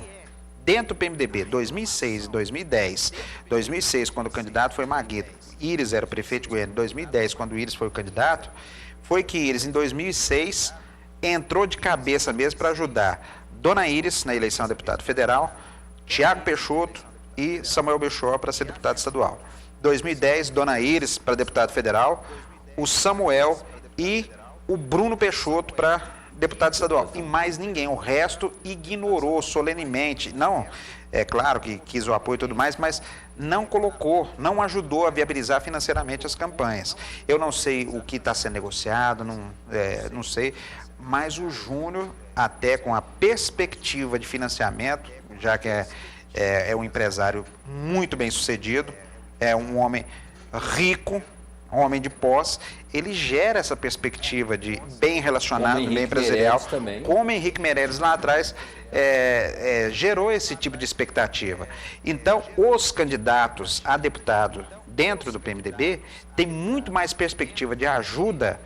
dentro do PMDB 2006 e 2010? 2006, quando o candidato foi Maguito, Íris era o prefeito de Goiânia. 2010, quando o Íris foi o candidato, foi que Íris, em 2006, entrou de cabeça mesmo para ajudar Dona Íris na eleição a deputado federal, Tiago Peixoto e Samuel Belchor para ser deputado estadual. 2010, Dona Íris para deputado federal, o Samuel e o Bruno Peixoto para deputado estadual. E mais ninguém. O resto ignorou solenemente. Não, é claro que quis o apoio e tudo mais, mas não colocou, não ajudou a viabilizar financeiramente as campanhas. Eu não sei o que está sendo negociado, não sei, mas o Júnior, até com a perspectiva de financiamento, já que é um empresário muito bem sucedido, é um homem rico, um homem de posse, ele gera essa perspectiva de bem relacionado, bem empresarial, como Henrique Meirelles lá atrás gerou esse tipo de expectativa. Então, os candidatos a deputado dentro do PMDB têm muito mais perspectiva de ajuda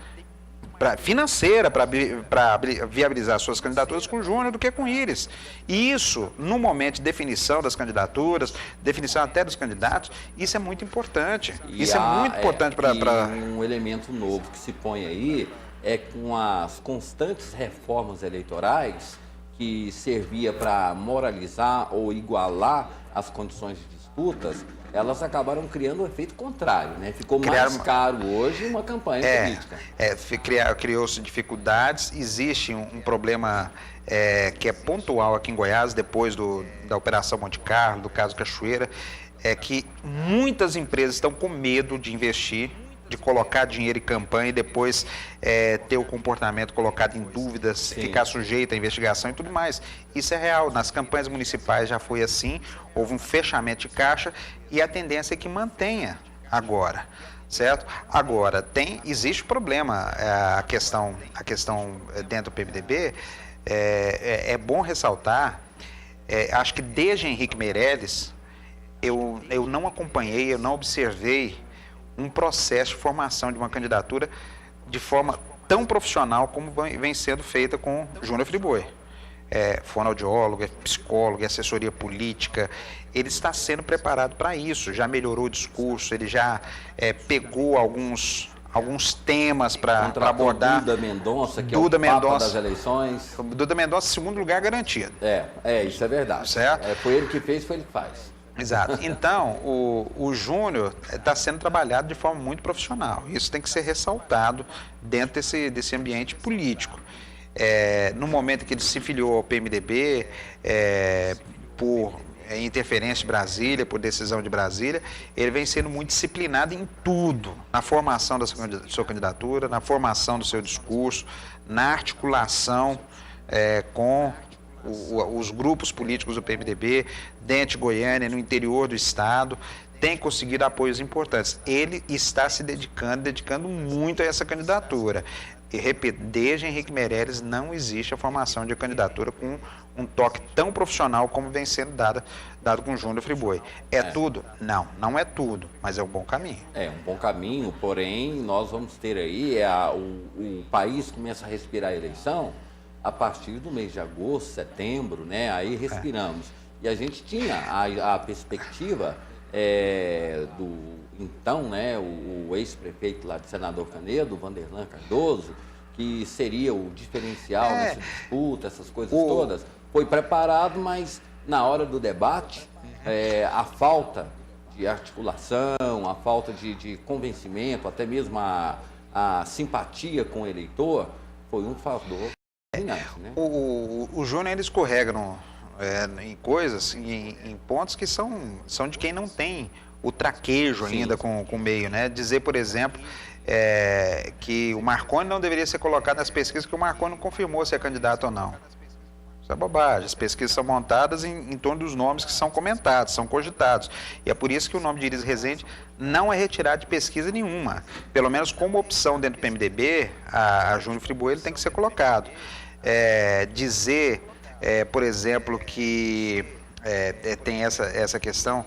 financeira para viabilizar suas candidaturas com o Júnior do que com o Íris. E isso, no momento de definição das candidaturas, definição até dos candidatos, isso é muito importante. Isso é muito importante para... Um elemento novo que se põe aí é com as constantes reformas eleitorais que servia para moralizar ou igualar as condições de disputas, elas acabaram criando um efeito contrário, né? Ficou mais caro hoje uma campanha política. Criou-se dificuldades, existe um problema que é pontual aqui em Goiás, depois da Operação Monte Carlo, do caso Cachoeira, é que muitas empresas estão com medo de investir, de colocar dinheiro em campanha e depois ter o comportamento colocado em dúvidas, ficar sujeito à investigação e tudo mais. Isso é real. Nas campanhas municipais já foi assim, houve um fechamento de caixa e a tendência é que mantenha agora, certo? Agora, existe problema, a questão dentro do PMDB, é bom ressaltar, acho que desde Henrique Meirelles, eu não acompanhei, eu não observei um processo de formação de uma candidatura de forma tão profissional como vem sendo feita com Júnior Friboi. Fonoaudiólogo, psicólogo, assessoria política, ele está sendo preparado para isso, já melhorou o discurso, ele já pegou alguns temas para abordar. Duda Mendonça, que é o Papa das eleições. Duda Mendonça, segundo lugar garantido. Isso é verdade. Certo? Foi ele que fez, foi ele que faz. Exato. Então, o Júnior está sendo trabalhado de forma muito profissional. Isso tem que ser ressaltado dentro desse ambiente político. No momento que ele se filiou ao PMDB, por interferência de Brasília, por decisão de Brasília, ele vem sendo muito disciplinado em tudo, na formação da sua candidatura, na formação do seu discurso, na articulação com os grupos políticos do PMDB, dentro de Goiânia, no interior do estado, tem conseguido apoios importantes. Ele está se dedicando muito a essa candidatura. E repito, desde Henrique Meirelles não existe a formação de candidatura com um toque tão profissional como vem sendo dado com Júnior Friboi. Tudo? Não é tudo, mas é um bom caminho. É um bom caminho, porém nós vamos ter aí, o país começa a respirar a eleição a partir do mês de agosto, setembro, né? Aí respiramos. E a gente tinha a perspectiva do então, né, o ex-prefeito lá de Senador Canedo, Vanderlan Cardoso, que seria o diferencial nessa disputa, essas coisas todas, foi preparado, mas na hora do debate, a falta de articulação, a falta de convencimento, até mesmo a simpatia com o eleitor, foi um fator. Né? O Júnior ainda escorrega em coisas, em pontos que são de quem não tem o traquejo ainda com o meio, né? Dizer, por exemplo, que o Marconi não deveria ser colocado nas pesquisas, que o Marconi não confirmou se é candidato ou não. Isso é bobagem. As pesquisas são montadas em torno dos nomes que são comentados, são cogitados. E é por isso que o nome de Iris Rezende não é retirado de pesquisa nenhuma. Pelo menos como opção dentro do PMDB, a Júnior Friboi ele tem que ser colocado. Dizer, por exemplo, que tem essa questão,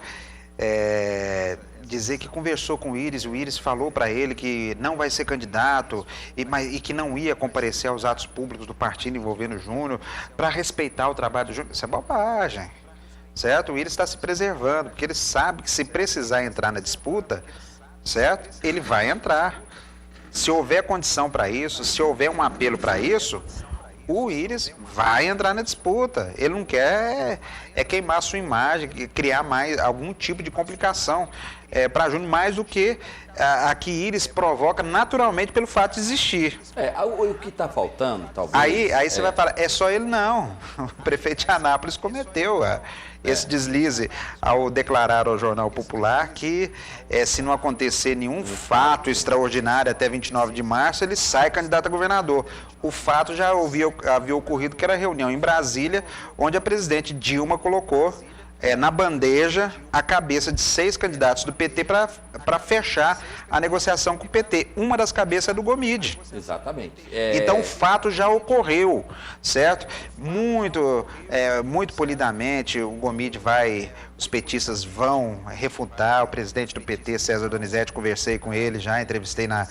dizer que conversou com o Iris falou para ele que não vai ser candidato e que não ia comparecer aos atos públicos do partido envolvendo o Júnior para respeitar o trabalho do Júnior. Isso é bobagem, certo? O Iris está se preservando, porque ele sabe que se precisar entrar na disputa, certo? Ele vai entrar. Se houver condição para isso, se houver um apelo para isso, o Iris vai entrar na disputa. Ele não quer queimar a sua imagem, criar mais algum tipo de complicação para Júnior, mais do que a que Iris provoca naturalmente pelo fato de existir. O que está faltando, talvez... Aí você vai falar, é só ele não. O prefeito de Anápolis cometeu esse deslize ao declarar ao Jornal Popular que se não acontecer nenhum fato extraordinário até 29 de março, ele sai candidato a governador. O fato já havia ocorrido, que era a reunião em Brasília, onde a presidente Dilma colocou na bandeja a cabeça de 6 candidatos do PT para fechar a negociação com o PT. Uma das cabeças é do Gomide. Exatamente. Então o fato já ocorreu, certo? Muito polidamente o Gomide os petistas vão refutar. O presidente do PT, César Donizete, conversei com ele já, entrevistei na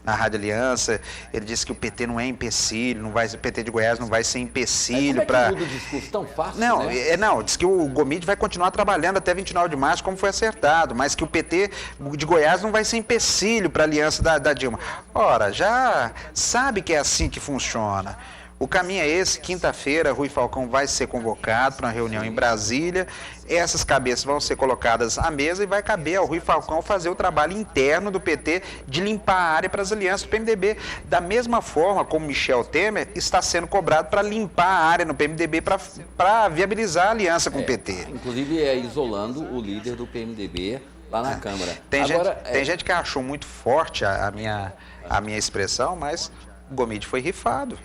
Rádio Aliança. Ele disse que o PT não é empecilho, o PT de Goiás não vai ser empecilho para... Muda o discurso tão fácil, não, né? Não, diz que o Gomide vai continuar trabalhando até 29 de março, como foi acertado, mas que o PT de Goiás não vai ser empecilho para a aliança da Dilma. Ora, já sabe que é assim que funciona. O caminho é esse. Quinta-feira, Rui Falcão vai ser convocado para uma reunião em Brasília. Essas cabeças vão ser colocadas à mesa e vai caber ao Rui Falcão fazer o trabalho interno do PT de limpar a área para as alianças do PMDB. Da mesma forma como Michel Temer está sendo cobrado para limpar a área no PMDB para viabilizar a aliança com o PT. Inclusive isolando o líder do PMDB lá na Câmara. Tem gente que achou muito forte a minha expressão, mas o Gomide foi rifado.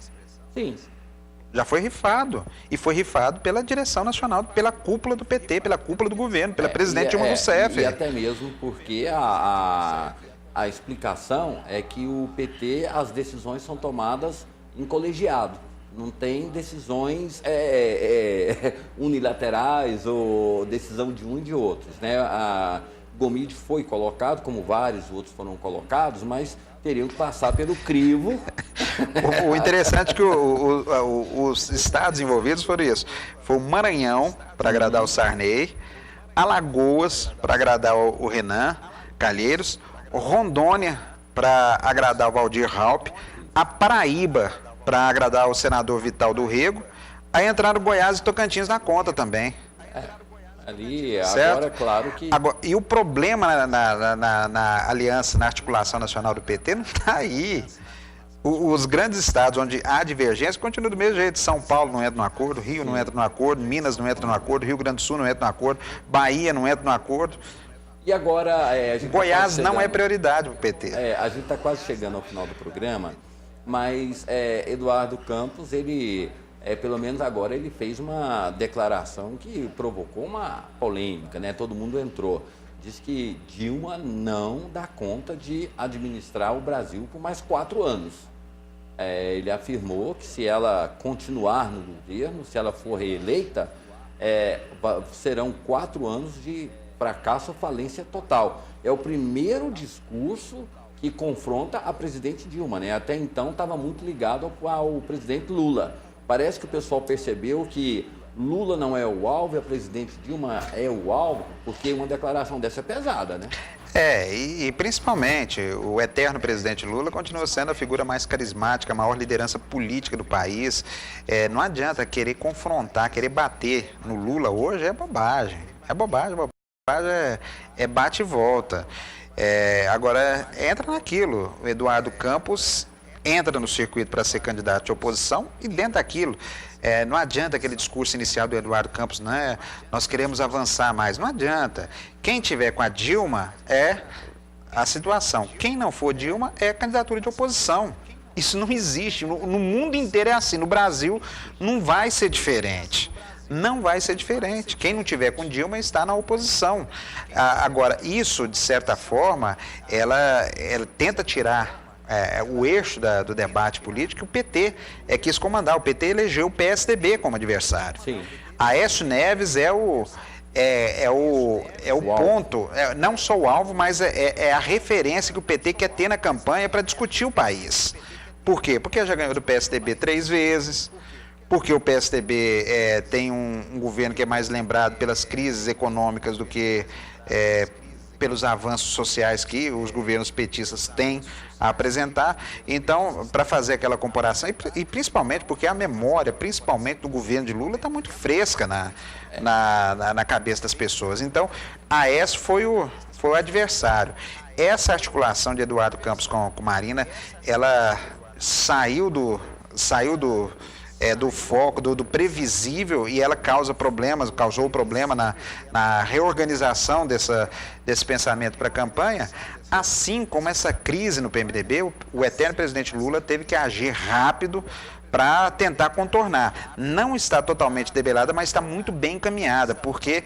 Sim. Já foi rifado. E foi rifado pela direção nacional, pela cúpula do PT, pela cúpula do governo, pela presidente Dilma Rousseff. E até mesmo porque a explicação é que o PT, as decisões são tomadas em colegiado. Não tem decisões unilaterais ou decisão de um e de outros, né? A Gomide foi colocado, como vários outros foram colocados, mas teriam que passar pelo crivo. O interessante é que os estados envolvidos foram isso. Foi o Maranhão, para agradar o Sarney, Alagoas, para agradar o Renan Calheiros, Rondônia, para agradar o Valdir Raup, a Paraíba, para agradar o senador Vital do Rego, aí entraram Goiás e Tocantins na conta também. Ali, certo? Agora, claro que... E o problema na aliança, na articulação nacional do PT não está aí. Os grandes estados onde há divergência continuam do mesmo jeito. São Paulo não entra no acordo, Rio não entra no acordo, Minas não entra no acordo, Rio Grande do Sul não entra no acordo, Bahia não entra no acordo. E agora... Goiás não é prioridade para o PT. A gente está quase chegando ao final do programa, mas Eduardo Campos, ele... pelo menos agora ele fez uma declaração que provocou uma polêmica, né? Todo mundo entrou. Diz que Dilma não dá conta de administrar o Brasil por mais 4 anos. Ele afirmou que se ela continuar no governo, se ela for reeleita, serão 4 anos de fracasso ou falência total. É o primeiro discurso que confronta a presidente Dilma, né? Até então estava muito ligado ao presidente Lula. Parece que o pessoal percebeu que Lula não é o alvo e a presidente Dilma é o alvo, porque uma declaração dessa é pesada, né? E principalmente o eterno presidente Lula continua sendo a figura mais carismática, a maior liderança política do país. Não adianta querer confrontar, querer bater no Lula hoje, é bobagem. É bobagem é bate e volta. Agora, entra naquilo, o Eduardo Campos entra no circuito para ser candidato de oposição e dentro daquilo, não adianta aquele discurso inicial do Eduardo Campos, nós queremos avançar mais, não adianta. Quem tiver com a Dilma a situação. Quem não for Dilma é candidatura de oposição. Isso não existe. No mundo inteiro é assim. No Brasil não vai ser diferente. Não vai ser diferente. Quem não tiver com Dilma está na oposição. Agora, isso, de certa forma, ela tenta tirar o eixo do debate político que o PT quis comandar. O PT elegeu o PSDB como adversário. Sim. Aécio Neves é o ponto, não só o alvo, mas é a referência que o PT quer ter na campanha para discutir o país. Por quê? Porque já ganhou do PSDB 3 vezes, porque o PSDB tem um governo que é mais lembrado pelas crises econômicas do que pelos avanços sociais que os governos petistas têm a apresentar. Então, para fazer aquela comparação, e principalmente porque a memória, principalmente do governo de Lula, está muito fresca na cabeça das pessoas. Então, Aécio foi o adversário. Essa articulação de Eduardo Campos com Marina, ela saiu do foco, do previsível, e ela causou problema na reorganização desse pensamento para a campanha, assim como essa crise no PMDB, o eterno presidente Lula teve que agir rápido para tentar contornar. Não está totalmente debelada, mas está muito bem encaminhada, porque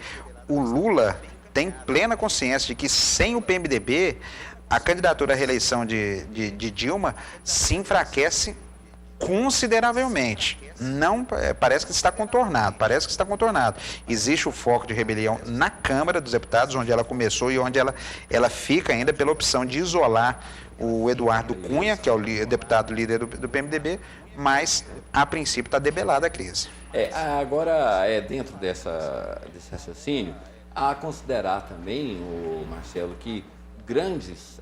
o Lula tem plena consciência de que sem o PMDB, a candidatura à reeleição de Dilma se enfraquece consideravelmente. Não, parece que está contornado, Existe o foco de rebelião na Câmara dos Deputados, onde ela começou e onde ela fica ainda pela opção de isolar o Eduardo Cunha, que é o deputado líder do PMDB, mas, a princípio, está debelada a crise. Agora, dentro desse raciocínio, há a considerar também, Marcelo, que grandes,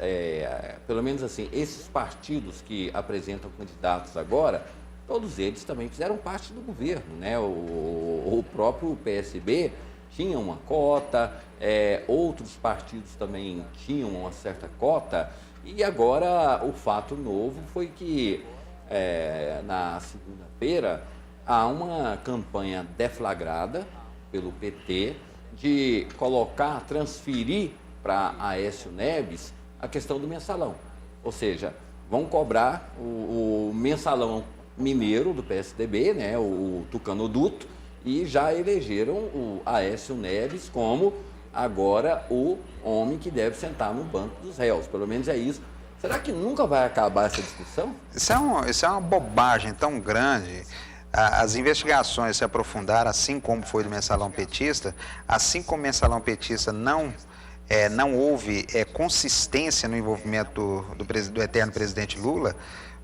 pelo menos assim, esses partidos que apresentam candidatos agora, todos eles também fizeram parte do governo, né? O próprio PSB tinha uma cota, outros partidos também tinham uma certa cota, e agora o fato novo foi que na segunda-feira há uma campanha deflagrada pelo PT de transferir para Aécio Neves a questão do mensalão. Ou seja, vão cobrar o mensalão mineiro do PSDB, né, o Tucanoduto, e já elegeram o Aécio Neves como agora o homem que deve sentar no banco dos réus. Pelo menos é isso. Será que nunca vai acabar essa discussão? Isso é uma bobagem tão grande. As investigações se aprofundaram, assim como foi do mensalão petista, assim como o mensalão petista não houve consistência no envolvimento do eterno presidente Lula,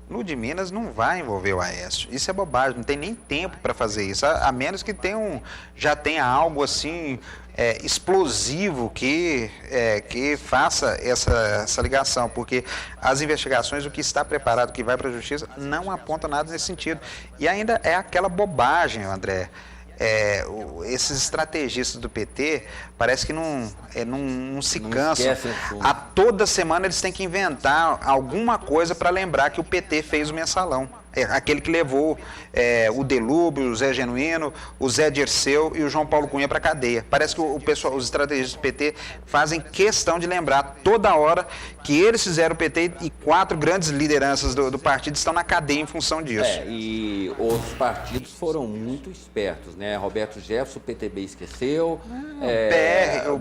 no de Minas não vai envolver o Aécio. Isso é bobagem, não tem nem tempo para fazer isso, a menos que já tenha algo assim explosivo que faça essa ligação, porque as investigações, o que está preparado, o que vai para a justiça, não aponta nada nesse sentido. E ainda é aquela bobagem, André. Esses estrategistas do PT parece que não se cansam. A toda semana eles têm que inventar alguma coisa para lembrar que o PT fez o mensalão. Aquele que levou o Delúbio, o Zé Genuíno, o Zé Dirceu e o João Paulo Cunha para a cadeia. Parece que os estrategistas do PT fazem questão de lembrar toda hora que eles fizeram o PT e 4 grandes lideranças do partido estão na cadeia em função disso. E outros partidos foram muito espertos, né? Roberto Jefferson, o PTB esqueceu.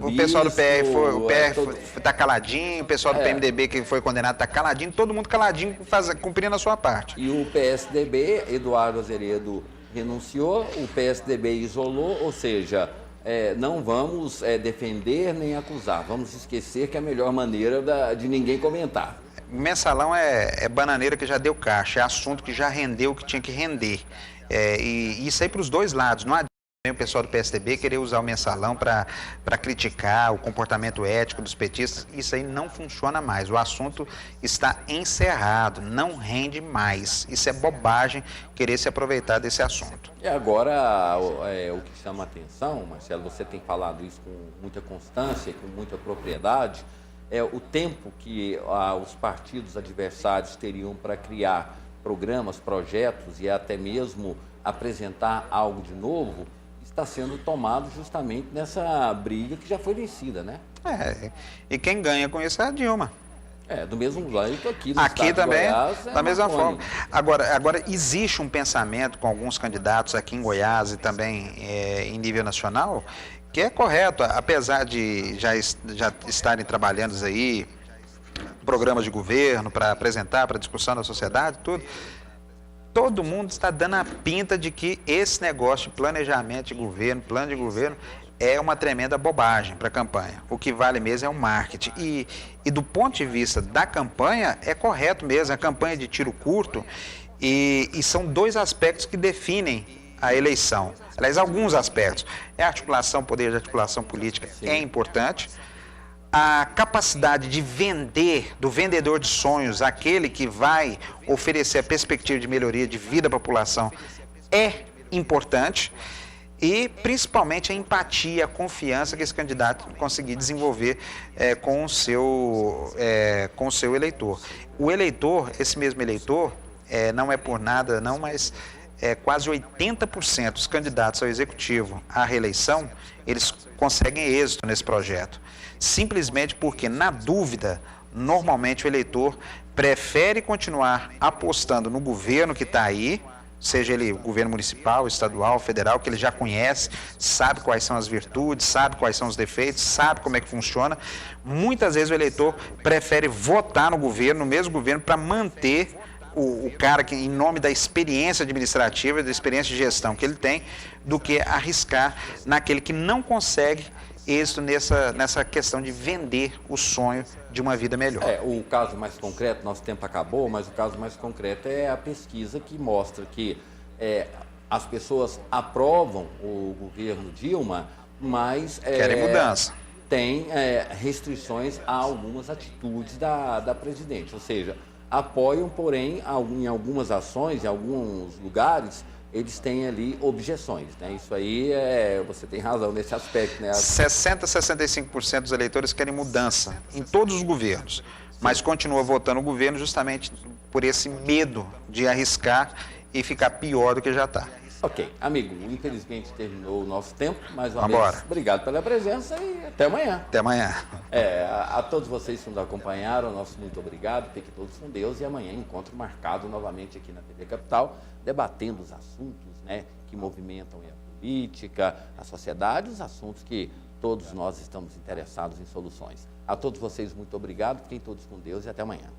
O pessoal do PR está caladinho, o pessoal do PMDB que foi condenado está caladinho, todo mundo caladinho, cumprindo a sua parte. E o PSDB, Eduardo Azeredo renunciou, o PSDB isolou, ou seja, não vamos defender nem acusar, vamos esquecer que é a melhor maneira de ninguém comentar. Mensalão é bananeira que já deu caixa, é assunto que já rendeu o que tinha que render. E isso aí para os dois lados, não adianta o pessoal do PSDB querer usar o mensalão para criticar o comportamento ético dos petistas. Isso aí não funciona mais. O assunto está encerrado, não rende mais. Isso é bobagem querer se aproveitar desse assunto. E agora, o que chama a atenção, Marcelo, você tem falado isso com muita constância, com muita propriedade, é o tempo que os partidos adversários teriam para criar programas, projetos e até mesmo apresentar algo de novo, está sendo tomado justamente nessa briga que já foi vencida, né? E quem ganha com isso é a Dilma. Do mesmo jeito aqui no Aqui estado também, de Goiás, da mesma maconha. forma. Agora, existe um pensamento com alguns candidatos aqui em Goiás e também em nível nacional, que é correto, apesar de já estarem trabalhando aí, programas de governo para apresentar, para discussão da sociedade, tudo. Todo mundo está dando a pinta de que esse negócio de planejamento de governo, plano de governo, é uma tremenda bobagem para a campanha. O que vale mesmo é o marketing. E do ponto de vista da campanha, é correto mesmo, a campanha de tiro curto, e são dois aspectos que definem a eleição. Aliás, alguns aspectos. A articulação, poder de articulação política é importante. A capacidade de vender, do vendedor de sonhos, aquele que vai oferecer a perspectiva de melhoria de vida à população, é importante. E, principalmente, a empatia, a confiança que esse candidato conseguir desenvolver com o seu eleitor. O eleitor, esse mesmo eleitor, não é por nada não, mas quase 80% dos candidatos ao executivo à reeleição, eles conseguem êxito nesse projeto. Simplesmente porque, na dúvida, normalmente o eleitor prefere continuar apostando no governo que está aí, seja ele governo municipal, estadual, federal, que ele já conhece, sabe quais são as virtudes, sabe quais são os defeitos, sabe como é que funciona. Muitas vezes o eleitor prefere votar no governo, no mesmo governo, para manter o cara que, em nome da experiência administrativa, da experiência de gestão que ele tem, do que arriscar naquele que não consegue êxito nessa questão de vender o sonho de uma vida melhor. O caso mais concreto, nosso tempo acabou, mas o caso mais concreto é a pesquisa que mostra que as pessoas aprovam o governo Dilma, mas querem mudança. Tem restrições a algumas atitudes da presidente, ou seja, apoiam, porém, em algumas ações, em alguns lugares, eles têm ali objeções, né? Isso aí, você tem razão nesse aspecto, né? 60% a 65% dos eleitores querem mudança em todos os governos, mas continua votando o governo justamente por esse medo de arriscar e ficar pior do que já está. Ok, amigo, infelizmente terminou o nosso tempo, mais uma Vambora. vez, obrigado pela presença e até amanhã. Até amanhã. A todos vocês que nos acompanharam, nosso muito obrigado, fiquem todos com Deus e amanhã encontro marcado novamente aqui na TV Capital, debatendo os assuntos, né, que movimentam a política, a sociedade, os assuntos que todos nós estamos interessados em soluções. A todos vocês muito obrigado, fiquem todos com Deus e até amanhã.